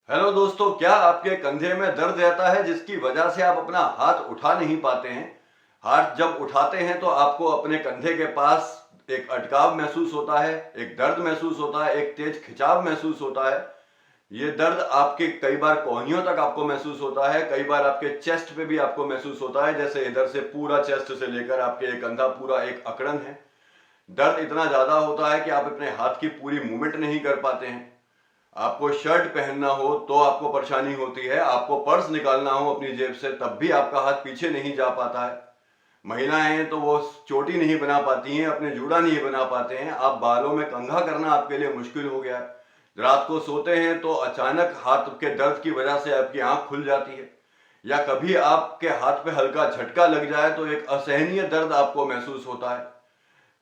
Hello दोस्तों, क्या आपके कंधे में दर्द रहता है जिसकी वजह से आप अपना हाथ उठा नहीं पाते हैं? हाथ जब उठाते हैं तो आपको अपने कंधे के पास एक अटकाव महसूस होता है, एक दर्द महसूस होता है, एक तेज खिंचाव महसूस होता है। ये दर्द आपके कई बार कोहनियों तक आपको महसूस होता है, कई बार आपके चेस्ट पे भी आपको महसूस होता है। जैसे इधर से पूरा चेस्ट से लेकर आपके ये कंधा पूरा एक अकड़न है। दर्द इतना ज्यादा होता है कि आप अपने हाथ की पूरी मूवमेंट नहीं कर पाते हैं। आपको शर्ट पहनना हो तो आपको परेशानी होती है, आपको पर्स निकालना हो अपनी जेब से तब भी आपका हाथ पीछे नहीं जा पाता है। महिलाएं हैं तो वो चोटी नहीं बना पाती हैं, अपने जूड़ा नहीं बना पाते हैं, आप बालों में कंघा करना आपके लिए मुश्किल हो गया है। रात को सोते हैं तो अचानक हाथ के दर्द की वजह से आपकी आंख खुल जाती है, या कभी आपके हाथ पे हल्का झटका लग जाए तो एक असहनीय दर्द आपको महसूस होता है।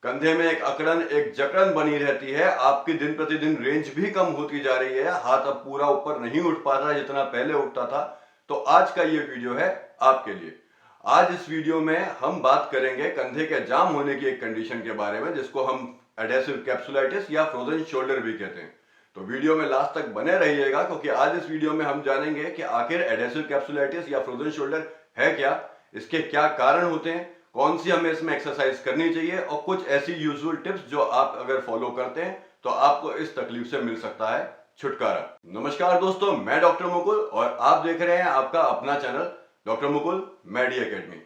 कंधे में एक अकड़न, एक जकड़न बनी रहती है, आपकी दिन प्रतिदिन रेंज भी कम होती जा रही है, हाथ अब पूरा ऊपर नहीं उठ पा रहा जितना पहले उठता था। तो आज का ये वीडियो है आपके लिए। आज इस वीडियो में हम बात करेंगे कंधे के जाम होने की एक कंडीशन के बारे में, जिसको हम एडेसिव कैप्सुलाइटिस या फ्रोजन शोल्डर भी कहते हैं। तो वीडियो में लास्ट तक बने रहिएगा, क्योंकि आज इस वीडियो में हम जानेंगे कि आखिर एडेसिव कैप्सुलाइटिस या फ्रोजन शोल्डर है क्या, इसके क्या कारण होते हैं, कौन सी हमें इसमें एक्सरसाइज करनी चाहिए, और कुछ ऐसी यूजुअल टिप्स जो आप अगर फॉलो करते हैं तो आपको इस तकलीफ से मिल सकता है छुटकारा। नमस्कार दोस्तों, मैं डॉक्टर मुकुल और आप देख रहे हैं आपका अपना चैनल डॉक्टर मुकुल मेडी एकेडमी।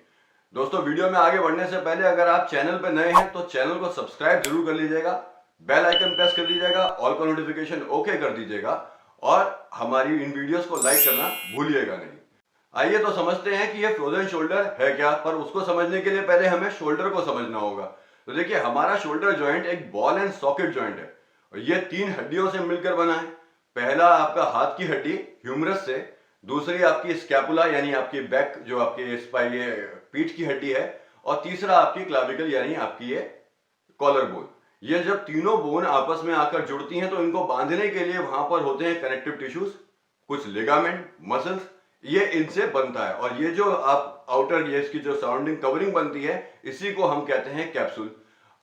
दोस्तों, वीडियो में आगे बढ़ने से पहले अगर आप चैनल पर नए हैं तो चैनल को सब्सक्राइब जरूर कर लीजिएगा, बेल आइकन प्रेस कर दीजिएगा, ऑल का नोटिफिकेशन ओके कर दीजिएगा और हमारी इन वीडियोस को लाइक करना भूलिएगा नहीं। आइए तो समझते हैं कि ये फ्रोजन शोल्डर है क्या, पर उसको समझने के लिए पहले हमें शोल्डर को समझना होगा। तो देखिए, हमारा शोल्डर जॉइंट एक बॉल एंड सॉकेट जॉइंट है और ये तीन हड्डियों से मिलकर बना है। पहला आपका हाथ की हड्डी ह्यूमरस से, दूसरी आपकी स्कैपुला यानी आपकी बैक जो आपकी ये पीठ की हड्डी है, और तीसरा आपकी क्लाविकल यानी आपकी ये कॉलर बोन। ये जब तीनों बोन आपस में आकर जुड़ती हैं तो इनको बांधने के लिए वहां पर होते हैं कनेक्टिव टिश्यूज, कुछ लिगामेंट, मसल्स, ये इनसे बनता है। और ये जो आप आउटर ये इसकी जो सराउंडिंग कवरिंग बनती है, इसी को हम कहते हैं कैप्सूल।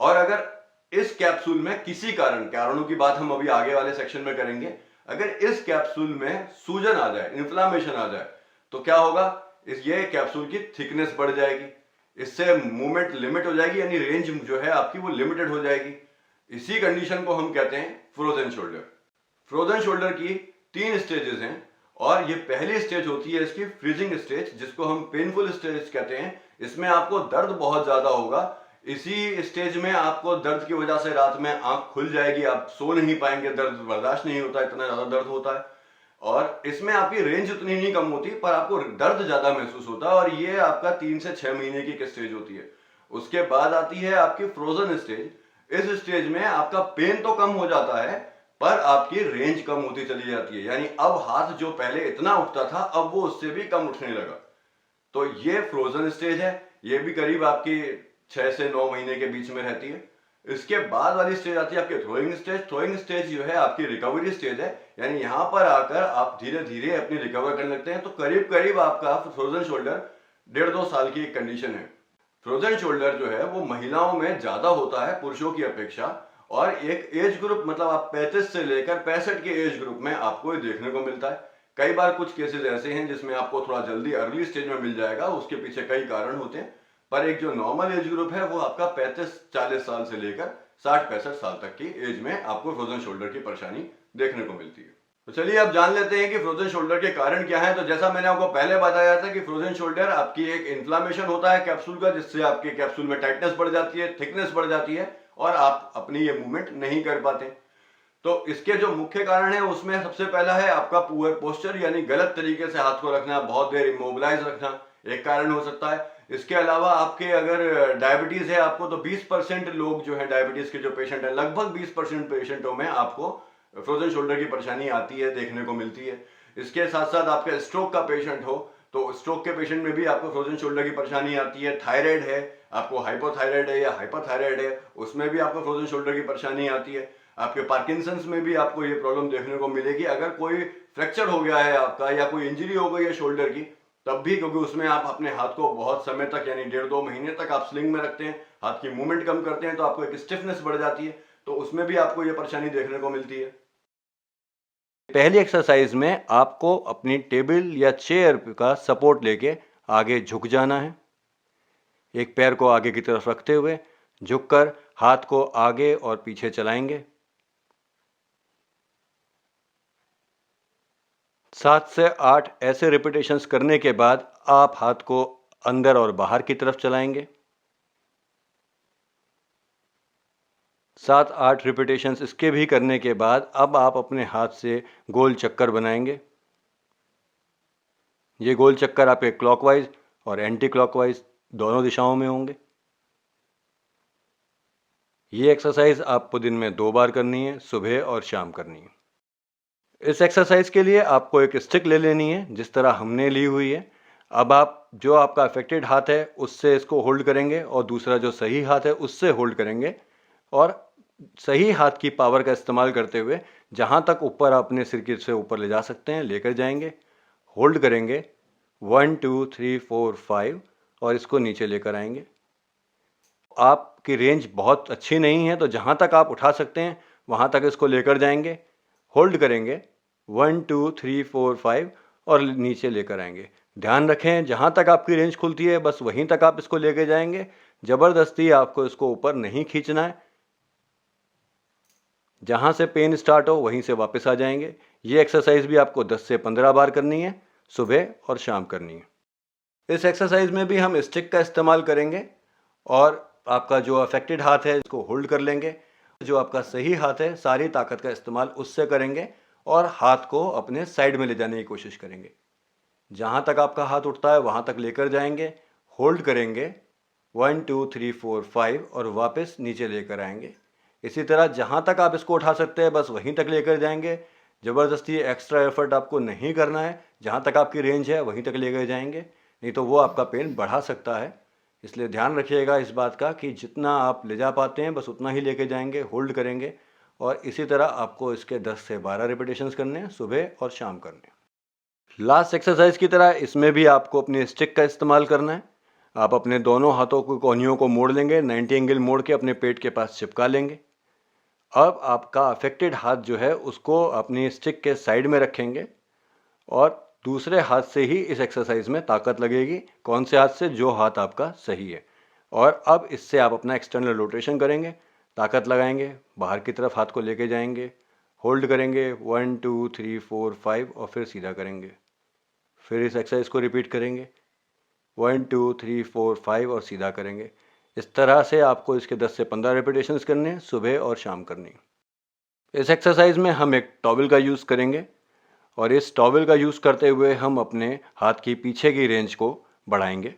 और अगर इस कैप्सूल में किसी कारणों की बात हम अभी आगे वाले सेक्शन में करेंगे, अगर इस कैप्सूल में सूजन आ जाए, इन्फ्लामेशन आ जाए, तो क्या होगा, ये कैप्सूल की थिकनेस बढ़ जाएगी, इससे मूवमेंट लिमिट हो जाएगी, यानी रेंज जो है आपकी वो लिमिटेड हो जाएगी। इसी कंडीशन को हम कहते हैं फ्रोजन शोल्डर। फ्रोजन शोल्डर की तीन स्टेजेस हैं और ये पहली स्टेज होती है इसकी फ्रीजिंग स्टेज, जिसको हम पेनफुल स्टेज कहते हैं। इसमें आपको दर्द बहुत ज्यादा होगा। इसी स्टेज में आपको दर्द की वजह से रात में आंख खुल जाएगी, आप सो नहीं पाएंगे, दर्द बर्दाश्त नहीं होता, इतना ज्यादा दर्द होता है। और इसमें आपकी रेंज उतनी नहीं कम होती, पर आपको दर्द ज्यादा महसूस होता है, और ये आपका 3 से 6 महीने की एक स्टेज होती है। उसके बाद आती है आपकी फ्रोजन स्टेज। इस स्टेज में आपका पेन तो कम हो जाता है, पर आपकी रेंज कम होती चली जाती है, यानी अब हाथ जो पहले इतना उठता था अब वो उससे भी कम उठने लगा। तो ये फ्रोजन स्टेज है, ये भी करीब आपकी 6 से 9 महीने के बीच में रहती है। इसके बाद वाली स्टेज आती है आपकी थ्रोइंग स्टेज। थ्रोइंग स्टेज जो है आपकी रिकवरी स्टेज है, यानी यहां पर आकर आप धीरे धीरे अपनी रिकवर करने लगते हैं। तो करीब करीब आपका फ्रोजन शोल्डर 1.5-2 साल की एक कंडीशन है। फ्रोजन शोल्डर जो है वो महिलाओं में ज्यादा होता है पुरुषों की अपेक्षा, और एक एज ग्रुप मतलब आप 35 से लेकर 65 के एज ग्रुप में आपको ये देखने को मिलता है। कई बार कुछ केसेस ऐसे हैं जिसमें आपको थोड़ा जल्दी अर्ली स्टेज में मिल जाएगा, उसके पीछे कई कारण होते हैं, पर एक जो नॉर्मल एज ग्रुप है वो आपका 35-40 साल से लेकर 60-65 साल तक की एज में आपको फ्रोजन शोल्डर की परेशानी देखने को मिलती है। तो चलिए अब जान लेते हैं कि फ्रोजन शोल्डर के कारण क्या है। तो जैसा मैंने आपको पहले बताया था कि फ्रोजन शोल्डर आपकी एक इन्फ्लामेशन होता है कैप्सूल का, जिससे आपके कैप्सूल में टाइटनेस बढ़ जाती है, थिकनेस बढ़ जाती है और आप अपनी ये मूवमेंट नहीं कर पाते। तो इसके जो मुख्य कारण है उसमें सबसे पहला है आपका पुअर पोस्चर, यानी गलत तरीके से हाथ को रखना, बहुत देर इमोबिलाइज रखना, एक कारण हो सकता है। इसके अलावा आपके अगर डायबिटीज है आपको, तो 20% लोग जो है डायबिटीज के जो पेशेंट है, लगभग 20% पेशेंटों में आपको फ्रोजन शोल्डर की परेशानी आती है, देखने को मिलती है। इसके साथ साथ आपके स्ट्रोक का पेशेंट हो तो स्ट्रोक के पेशेंट में भी आपको फ्रोजन शोल्डर की परेशानी आती है। थायराइड है आपको, हाइपोथायराइड है या हाइपरथायराइड है, उसमें भी आपको फ्रोजन शोल्डर की परेशानी आती है। आपके पार्किंसंस में भी आपको ये प्रॉब्लम देखने को मिलेगी। अगर कोई फ्रैक्चर हो गया है आपका या कोई इंजरी हो गई है शोल्डर की, तब भी, क्योंकि उसमें आप अपने हाथ को बहुत समय तक यानी 1.5-2 महीने तक आप स्लिंग में रखते हैं, हाथ की मूवमेंट कम करते हैं, तो आपको एक स्टिफनेस बढ़ जाती है, तो उसमें भी आपको ये परेशानी देखने को मिलती है। पहली एक्सरसाइज में आपको अपनी टेबल या चेयर का सपोर्ट लेके आगे झुक जाना है। एक पैर को आगे की तरफ रखते हुए झुककर हाथ को आगे और पीछे चलाएंगे। 7 से 8 ऐसे रिपीटेशंस करने के बाद आप हाथ को अंदर और बाहर की तरफ चलाएंगे। 7-8 रिपीटेशंस इसके भी करने के बाद अब आप अपने हाथ से गोल चक्कर बनाएंगे। ये गोल चक्कर आपके क्लॉकवाइज और एंटी क्लॉकवाइज दोनों दिशाओं में होंगे। ये एक्सरसाइज आपको दिन में 2 बार करनी है, सुबह और शाम करनी है। इस एक्सरसाइज के लिए आपको एक स्टिक ले लेनी है जिस तरह हमने ली हुई है। अब आप जो आपका अफेक्टेड हाथ है उससे इसको होल्ड करेंगे और दूसरा जो सही हाथ है उससे होल्ड करेंगे और सही हाथ की पावर का इस्तेमाल करते हुए जहां तक ऊपर अपने सिर के से ऊपर ले जा सकते हैं लेकर जाएंगे। होल्ड करेंगे 1 2 3 4 5 और इसको नीचे लेकर आएंगे। आपकी रेंज बहुत अच्छी नहीं है तो जहां तक आप उठा सकते हैं वहां तक इसको लेकर जाएंगे। होल्ड करेंगे 1 2 3 4 5 और नीचे लेकर आएंगे। ध्यान रखें जहां तक आपकी रेंज खुलती है बस वहीं तक आप इसको लेके जाएंगे। ज़बरदस्ती आपको इसको ऊपर नहीं खींचना है। जहां से पेन स्टार्ट हो वहीं से वापस आ जाएंगे। ये एक्सरसाइज भी आपको 10 से 15 बार करनी है, सुबह और शाम करनी है। इस एक्सरसाइज में भी हम स्टिक का इस्तेमाल करेंगे और आपका जो अफेक्टेड हाथ है इसको होल्ड कर लेंगे। जो आपका सही हाथ है सारी ताकत का इस्तेमाल उससे करेंगे और हाथ को अपने साइड में ले जाने की कोशिश करेंगे। जहां तक आपका हाथ उठता है वहां तक लेकर जाएंगे। होल्ड करेंगे 1 2 3 4 5 और वापस नीचे लेकर आएंगे। इसी तरह जहां तक आप इसको उठा सकते हैं बस वहीं तक लेकर जाएंगे। ज़बरदस्ती एक्स्ट्रा एफर्ट आपको नहीं करना है। जहां तक आपकी रेंज है वहीं तक लेकर जाएंगे, नहीं तो वो आपका पेन बढ़ा सकता है। इसलिए ध्यान रखिएगा इस बात का कि जितना आप ले जा पाते हैं बस उतना ही लेके जाएंगे, होल्ड करेंगे और इसी तरह आपको इसके 10 से 12 रिपीटेशंस करने हैं, सुबह और शाम करने हैं। लास्ट एक्सरसाइज की तरह इसमें भी आपको अपनी स्टिक का इस्तेमाल करना है। आप अपने दोनों हाथों को कोहनियों को मोड़ लेंगे, 90 एंगल मोड़ के अपने पेट के पास चिपका लेंगे। अब आपका अफेक्टेड हाथ जो है उसको अपनी स्टिक के साइड में रखेंगे और दूसरे हाथ से ही इस एक्सरसाइज में ताकत लगेगी। कौन से हाथ से? जो हाथ आपका सही है। और अब इससे आप अपना एक्सटर्नल रोटेशन करेंगे, ताकत लगाएंगे, बाहर की तरफ हाथ को लेके जाएंगे, होल्ड करेंगे 1 2 3 4 5 और फिर सीधा करेंगे। फिर इस एक्सरसाइज को रिपीट करेंगे 1 2 3 4 5 और सीधा करेंगे। इस तरह से आपको इसके 10 से 15 रिपीटेशंस करने हैं, सुबह और शाम करनी है। इस एक्सरसाइज में हम एक टॉवल का यूज़ करेंगे और इस टॉवल का यूज़ करते हुए हम अपने हाथ की पीछे की रेंज को बढ़ाएंगे।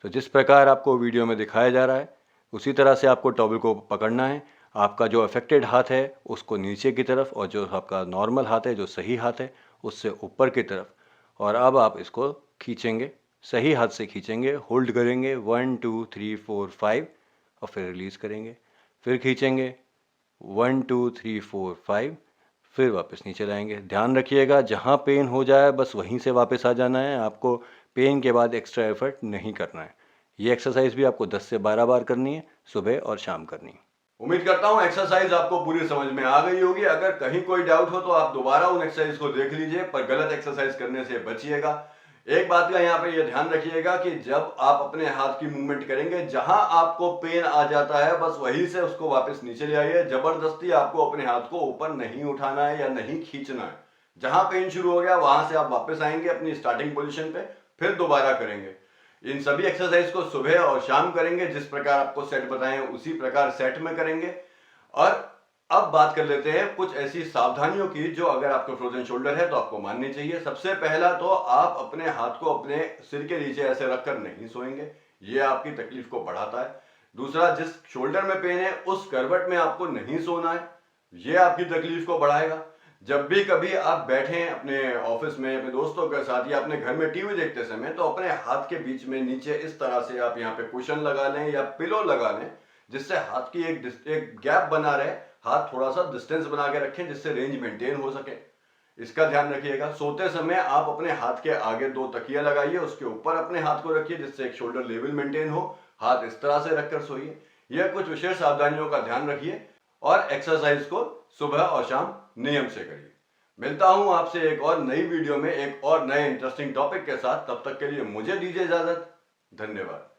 तो जिस प्रकार आपको वीडियो में दिखाया जा रहा है उसी तरह से आपको टॉवल को पकड़ना है। आपका जो अफेक्टेड हाथ है उसको नीचे की तरफ और जो आपका नॉर्मल हाथ है, जो सही हाथ है, उससे ऊपर की तरफ। और अब आप इसको खींचेंगे, सही हाथ से खींचेंगे, होल्ड करेंगे 1 2 3 4 5 और फिर रिलीज़ करेंगे। फिर खींचेंगे 1 2 3 4 5 फिर वापस नीचे लाएंगे। ध्यान रखिएगा जहाँ पेन हो जाए बस वहीं से वापस आ जाना है। आपको पेन के बाद एक्स्ट्रा एफर्ट नहीं करना है। ये एक्सरसाइज भी आपको 10 से 12 बार करनी है, सुबह और शाम करनी है। उम्मीद करता हूँ एक्सरसाइज आपको पूरी समझ में आ गई होगी। अगर कहीं कोई डाउट हो तो आप दोबारा उन एक्सरसाइज को देख लीजिए, पर गलत एक्सरसाइज करने से बचिएगा। एक बात का यहाँ पे ये ध्यान रखिएगा कि जब आप अपने हाथ की मूवमेंट करेंगे जहां आपको पेन आ जाता है बस वहीं से उसको वापस नीचे ले आइए। जबरदस्ती आपको अपने हाथ को ऊपर नहीं उठाना है या नहीं खींचना है। जहां पेन शुरू हो गया वहां से आप वापस आएंगे अपनी स्टार्टिंग पोजीशन पे, फिर दोबारा करेंगे। इन सभी एक्सरसाइज को सुबह और शाम करेंगे। जिस प्रकार आपको सेट बताएं उसी प्रकार सेट में करेंगे। और अब बात कर लेते हैं कुछ ऐसी सावधानियों की जो अगर आपका फ्रोजन शोल्डर है तो आपको माननी चाहिए। सबसे पहला तो आप अपने हाथ को अपने सिर के नीचे ऐसे रखकर नहीं सोएंगे, ये आपकी तकलीफ को बढ़ाता है। दूसरा, जिस शोल्डर में पेन है उस करवट में आपको नहीं सोना है, ये आपकी तकलीफ को बढ़ाएगा। जब भी कभी आप बैठे अपने ऑफिस में अपने दोस्तों के साथ या अपने घर में टीवी देखते समय तो अपने हाथ के बीच में नीचे इस तरह से आप यहाँ पे कुशन लगा लें या पिलो लगा लें, जिससे हाथ की एक गैप बना रहे। हाथ थोड़ा सा डिस्टेंस बना के रखें जिससे रेंज मेंटेन हो सके। इसका ध्यान रखिएगा। सोते समय आप अपने हाथ के आगे 2 तकिया लगाइए, उसके ऊपर अपने हाथ को रखिए जिससे एक शोल्डर लेवल मेंटेन हो। हाथ इस तरह से रखकर सोइए। यह कुछ विशेष सावधानियों का ध्यान रखिए और एक्सरसाइज को सुबह और शाम नियम से करिए। मिलता हूं आपसे एक और नई वीडियो में एक और नए इंटरेस्टिंग टॉपिक के साथ। तब तक के लिए मुझे दीजिए इजाजत। धन्यवाद।